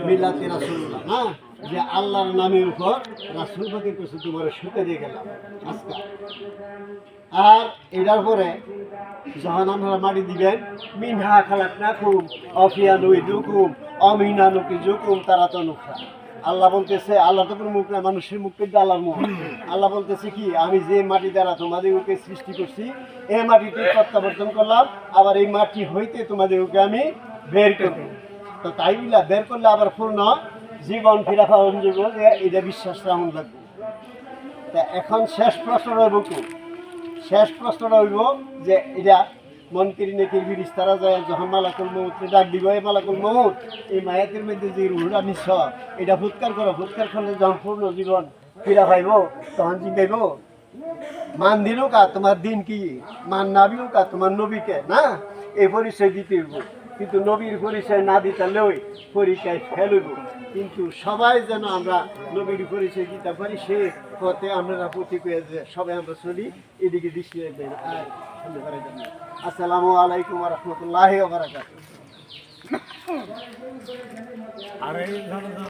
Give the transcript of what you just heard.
মিল্লাতে রাসূলুল্লাহ না, যে আল্লাহর নামের উপর রাসূল পাকের কাছে তোমার শুতে দিয়ে গেলাম আজকে। আর এটার পরে যখন আমরা মাটি দিবেন, মিনহা খালাকনাকুম অফিয়া নুইদুকুম অমিনা নুকিজুকুম তারা তো নুখা। আল্লাহ বলতেছে, আল্লাহ তো কোনো মুখ না, মানুষের মুখ কিন্তু আল্লাহর মুখ। আল্লাহ বলতেছে কি, আমি যে মাটি দ্বারা তোমাদেরকে সৃষ্টি করছি, এই মাটিতে প্রত্যাবর্তন করলাম, আবার এই মাটি হইতে তোমাদেরকে আমি বের করব। তো তাই বলে বের করলে আবার পূর্ণ জীবন ফিরা পাওয়ার যোগ্য, যে এটা বিশ্বাস রাখুন লাগবে। তা এখন শেষ প্রশ্ন রইব কি? শেষ প্রশ্নটা হইব যে এটা মনকিরি নেকির ফিরিস্তারা যায় যখন মালাকুল মউতকে ডাক দিব, এই মালাকুল মউত এই মায়াতের মধ্যে যে রুহুটা নিঃস, এটা ফুৎকার করো, ফুৎকার করলে যখন পূর্ণ জীবন ফিরা পাইব, তখন জিজ্ঞাইব মান দিনও কা তোমার দিন কি, মান নাবিও কা তোমার নবীকে না, এই পরিচয় দিতে হইব। কিন্তু নবীর পরিচয় না দিতালেও পরীক্ষায় ফেল হইব। কিন্তু সবাই যেন আমরা নবীর পরিচয় দিতে পারি, সে পথে আমরা প্রতীক হয়ে যে সবাই আমরা চলি, এদিকে দৃষ্টি রাখবেন। আসসালামু আলাইকুম ওয়া রাহমাতুল্লাহি ওয়া বারাকাতুহু।